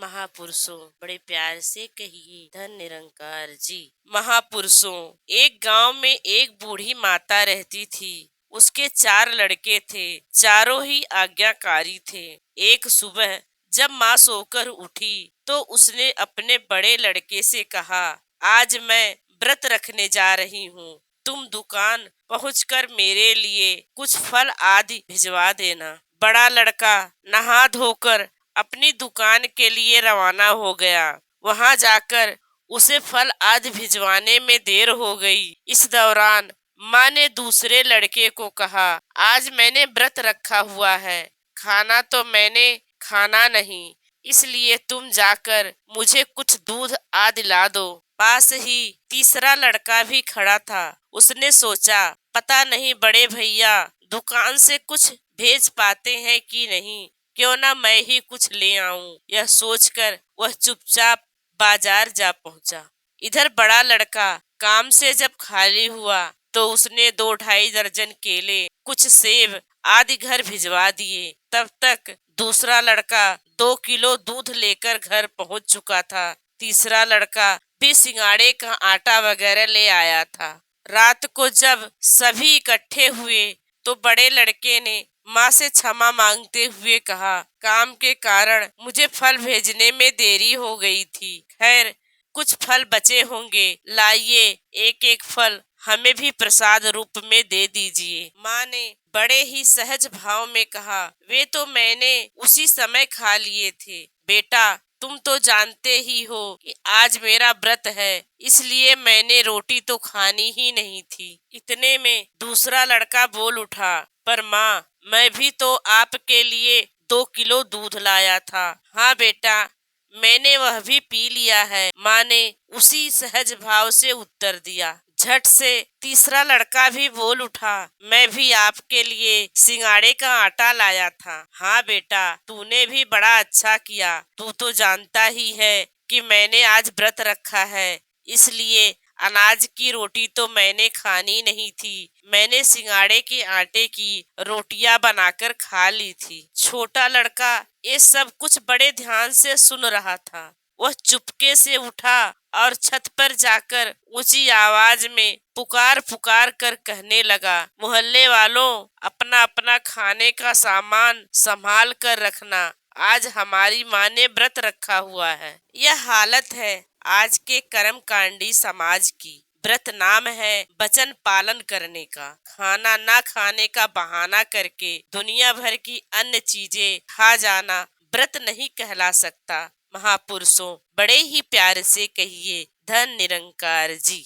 महापुरुषों बड़े प्यार से कहिए धन निरंकार जी। महापुरुषों, एक गांव में एक बूढ़ी माता रहती थी। उसके 4 लड़के थे, चारों ही आज्ञाकारी थे। एक सुबह जब माँ सोकर उठी तो उसने अपने बड़े लड़के से कहा, आज मैं व्रत रखने जा रही हूँ, तुम दुकान पहुँचकर मेरे लिए कुछ फल आदि भिजवा देना। बड़ा लड़का नहा धोकर अपनी दुकान के लिए रवाना हो गया। वहां जाकर उसे फल आदि भिजवाने में देर हो गई। इस दौरान माँ ने दूसरे लड़के को कहा, आज मैंने व्रत रखा हुआ है, खाना तो मैंने खाना नहीं, इसलिए तुम जाकर मुझे कुछ दूध आदि ला दो। पास ही तीसरा लड़का भी खड़ा था। उसने सोचा, पता नहीं बड़े भैया दुकान से कुछ भेज पाते हैं कि नहीं, क्यों ना मैं ही कुछ ले आऊं। यह सोचकर वह चुपचाप बाजार जा पहुंचा। इधर बड़ा लड़का काम से जब खाली हुआ तो उसने 2-2.5 दर्जन केले, कुछ सेब आदि घर भिजवा दिए। तब तक दूसरा लड़का 2 किलो दूध लेकर घर पहुंच चुका था। तीसरा लड़का भी सिंगाड़े का आटा वगैरह ले आया था। रात को जब सभी इकट्ठे हुए तो बड़े लड़के ने माँ से क्षमा मांगते हुए कहा, काम के कारण मुझे फल भेजने में देरी हो गई थी। खैर कुछ फल बचे होंगे, लाइए एक एक फल हमें भी प्रसाद रूप में दे दीजिए। माँ ने बड़े ही सहज भाव में कहा, वे तो मैंने उसी समय खा लिए थे। बेटा तुम तो जानते ही हो कि आज मेरा व्रत है, इसलिए मैंने रोटी तो खानी ही नहीं थी। इतने में दूसरा लड़का बोल उठा, पर माँ मैं भी तो आपके लिए 2 किलो दूध लाया था। हाँ बेटा, मैंने वह भी पी लिया है, माँ ने उसी सहज भाव से उत्तर दिया। झट से तीसरा लड़का भी बोल उठा, मैं भी आपके लिए सिंगाड़े का आटा लाया था। हाँ बेटा, तूने भी बड़ा अच्छा किया। तू तो जानता ही है कि मैंने आज व्रत रखा है, इसलिए अनाज की रोटी तो मैंने खानी नहीं थी, मैंने सिंगाड़े के आटे की रोटियां बनाकर खा ली थी। छोटा लड़का ये सब कुछ बड़े ध्यान से सुन रहा था। वह चुपके से उठा और छत पर जाकर ऊंची आवाज में पुकार पुकार कर कहने लगा, मोहल्ले वालों, अपना अपना खाने का सामान संभाल कर रखना, आज हमारी माँ ने व्रत रखा हुआ है। यह हालत है आज के कर्मकांडी समाज की। व्रत नाम है वचन पालन करने का। खाना ना खाने का बहाना करके दुनिया भर की अन्य चीजें खा जाना व्रत नहीं कहला सकता। महापुरुषों बड़े ही प्यार से कहिए धन निरंकार जी।